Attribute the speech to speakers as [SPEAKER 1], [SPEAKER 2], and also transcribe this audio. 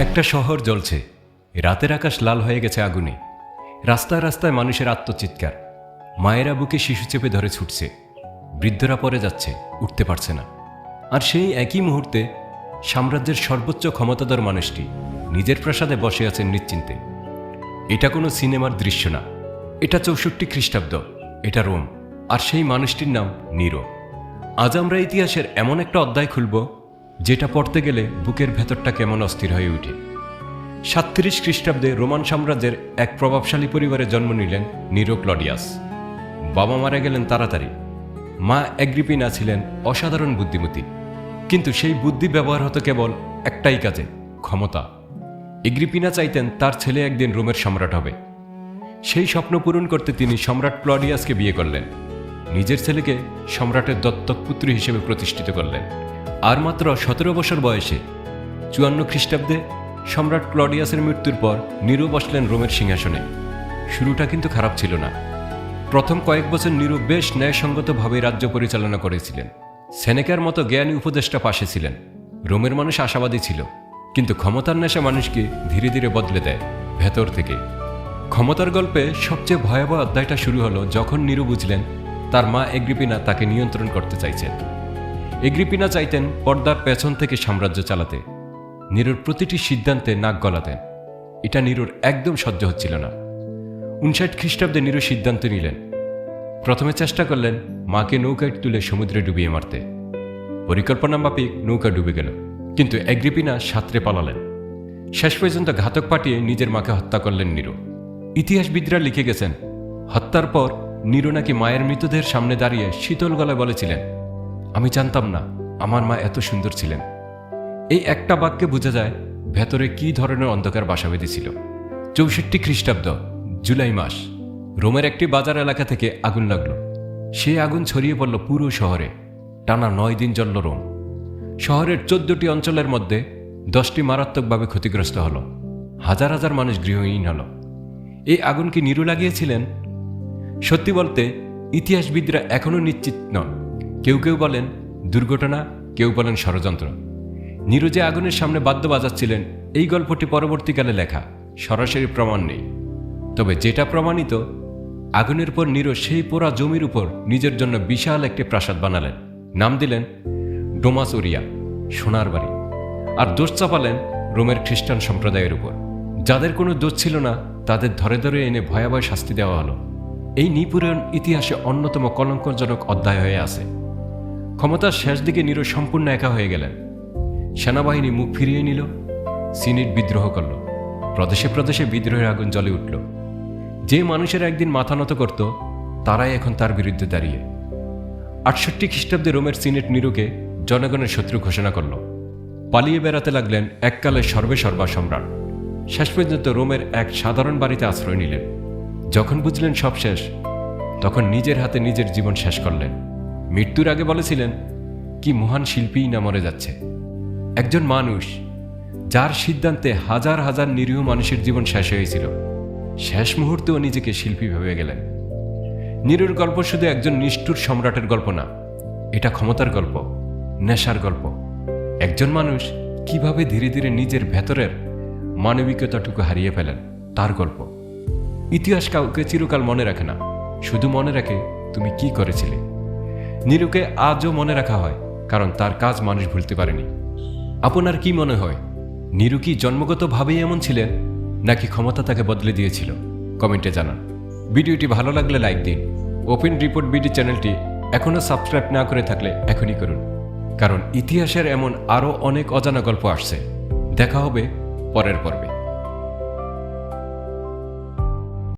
[SPEAKER 1] একটা শহর জ্বলছে, রাতের আকাশ লাল হয়ে গেছে আগুনে। রাস্তায় রাস্তায় মানুষের আত্মচিৎকার। মায়েরা বুকে শিশু চেপে ধরে ছুটছে, বৃদ্ধরা পড়ে যাচ্ছে, উঠতে পারছে না। আর সেই একই মুহূর্তে সাম্রাজ্যের সর্বোচ্চ ক্ষমতাধর মানুষটি নিজের প্রাসাদে বসে আছেন নিশ্চিন্তে। এটা কোনো সিনেমার দৃশ্য না, এটা 64 খ্রিস্টাব্দ, এটা রোম। আর সেই মানুষটির নাম নিরো। আজ আমরা ইতিহাসের এমন একটা অধ্যায় খুলব যেটা পড়তে গেলে বুকের ভেতরটা কেমন অস্থির হয়ে ওঠে। 37 খ্রিস্টাব্দে রোমান সাম্রাজ্যের এক প্রভাবশালী পরিবারে জন্ম নিলেন নিরো ক্লডিয়াস। বাবা মারা গেলেন তাড়াতাড়ি। মা অ্যাগ্রিপিনা ছিলেন অসাধারণ বুদ্ধিমতী, কিন্তু সেই বুদ্ধি ব্যবহার হতো কেবল একটাই কাজে, ক্ষমতা। অ্যাগ্রিপিনা চাইতেন তার ছেলে একদিন রোমের সম্রাট হবে। সেই স্বপ্ন পূরণ করতে তিনি সম্রাট ক্লডিয়াসকে বিয়ে করলেন। নিজের ছেলেকে সম্রাটের দত্তক পুত্র হিসেবে প্রতিষ্ঠিত করলেন। আর মাত্র 17 বছর বয়সে 54 খ্রিস্টাব্দে সম্রাট ক্লডিয়াসের মৃত্যুর পর নিরো বসলেন রোমের সিংহাসনে। শুরুটা কিন্তু খারাপ ছিল না। প্রথম কয়েক বছর নিরো বেশ ন্যায়সঙ্গতভাবে রাজ্য পরিচালনা করেছিলেন। সেনেকার মতো জ্ঞানী উপদেষ্টা পাশে ছিলেন। রোমের মানুষ আশাবাদী ছিল, কিন্তু ক্ষমতার নেশা মানুষকে ধীরে ধীরে বদলে দেয় ভেতর থেকে। ক্ষমতার গল্পে সবচেয়ে ভয়াবহ অধ্যায়টা শুরু হলো যখন নিরো বুঝলেন তার মা অ্যাগ্রিপিনা তাকে নিয়ন্ত্রণ করতে চাইছেন। অ্যাগ্রিপিনা চাইতেন পর্দার পেছন থেকে সাম্রাজ্য চালাতে, নিরোর প্রতিটি সিদ্ধান্তে নাক গলাতেন। এটা নিরোর একদম সহ্য হচ্ছিল না। 59 খ্রিস্টাব্দে নিরো সিদ্ধান্ত নিলেন। প্রথমে চেষ্টা করলেন মাকে নৌকায় তুলে সমুদ্রে ডুবিয়ে মারতে। পরিকল্পনা মাফিক নৌকা ডুবে গেল, কিন্তু অ্যাগ্রিপিনা সাঁতরে পালালেন। শেষ পর্যন্ত ঘাতক পাঠিয়ে নিজের মাকে হত্যা করলেন নিরো। ইতিহাসবিদরা লিখে গেছেন, হত্যার পর নিরো নাকি মায়ের মৃতদেহের সামনে দাঁড়িয়ে শীতল গলায় বলেছিলেন, আমি জানতাম না আমার মা এত সুন্দর ছিলেন। এই একটা বাক্যে বোঝা যায় ভেতরে কি ধরনের অন্ধকার বাসা বেঁধেছিল। 64 খ্রিস্টাব্দ, জুলাই মাস, রোমের একটি বাজার এলাকা থেকে আগুন লাগলো। সেই আগুন ছড়িয়ে পড়ল পুরো শহরে। টানা 9 দিন জ্বলল রোম। শহরের 14টি অঞ্চলের মধ্যে 10টি মারাত্মকভাবে ক্ষতিগ্রস্ত হল। হাজার হাজার মানুষ গৃহহীন হল। এই আগুন কি নিরো লাগিয়েছিলেন? সত্যি বলতে ইতিহাসবিদরা এখনও নিশ্চিত নন। কেউ কেউ বলেন দুর্ঘটনা, কেউ বলেন ষড়যন্ত্র। নিরো যে আগুনের সামনে বাদ্য বাজাচ্ছিলেন, এই গল্পটি পরবর্তীকালে লেখা, সরাসরি প্রমাণ নেই। তবে যেটা প্রমাণিত, আগুনের পর নিরো সেই পোড়া জমির উপর নিজের জন্য বিশাল একটি প্রাসাদ বানালেন। নাম দিলেন ডোমাস ওরিয়া, সোনার বাড়ি। আর দোষ চাপালেন রোমের খ্রিস্টান সম্প্রদায়ের উপর। যাদের কোনো দোষ ছিল না তাদের ধরে ধরে এনে ভয়াবহ শাস্তি দেওয়া হলো। এই নিপীড়ন ইতিহাসে অন্যতম কলঙ্কজনক অধ্যায় হয়ে আছে। ক্ষমতার শেষ দিকে নিরো সম্পূর্ণ একা হয়ে গেলেন। সেনাবাহিনী মুখ ফিরিয়ে নিল, সিনেট বিদ্রোহ করল, প্রদেশে প্রদেশে বিদ্রোহের আগুন জ্বলে উঠল। যে মানুষেরা একদিন মাথা নত করত, তারাই এখন তার বিরুদ্ধে দাঁড়িয়ে। 68 খ্রিস্টাব্দে রোমের সিনেট নিরোকে জনগণের শত্রু ঘোষণা করল। পালিয়ে বেড়াতে লাগলেন এককালের সর্বেসর্বা সম্রাট। শেষ পর্যন্ত রোমের এক সাধারণ বাড়িতে আশ্রয় নিলেন। যখন বুঝলেন সব শেষ, তখন নিজের হাতে নিজের জীবন শেষ করলেন। মৃত্যুর আগে বলেছিলেন, কি মহান শিল্পীই না মরে যাচ্ছে। একজন মানুষ যার সিদ্ধান্তে হাজার হাজার নিরীহ মানুষের জীবন শেষ হয়েছিল, শেষ মুহূর্তেও নিজেকে শিল্পী ভেবে গেলেন। নিরোর গল্প শুধু একজন নিষ্ঠুর সম্রাটের গল্প না, এটা ক্ষমতার গল্প, নেশার গল্প। একজন মানুষ কিভাবে ধীরে ধীরে নিজের ভেতরের মানবিকতাটুকু হারিয়ে ফেলেন, তার গল্প। ইতিহাস কাউকে চিরকাল মনে রাখে না, শুধু মনে রাখে তুমি কি করেছিলে। নিরোকে আজও মনে রাখা হয়, কারণ তার কাজ মানুষ ভুলতে পারেনি। আপনার কি মনে হয়, নিরো কি জন্মগতভাবেই এমন ছিলেন, নাকি ক্ষমতা তাকে বদলে দিয়েছিল? কমেন্টে জানান। ভিডিওটি ভালো লাগলে লাইক দিন। ওপেন রিপোর্ট বিডি চ্যানেলটি এখনও সাবস্ক্রাইব না করে থাকলে এখনই করুন, কারণ ইতিহাসের এমন আরও অনেক অজানা গল্প আসছে। দেখা হবে পরের পর্বে।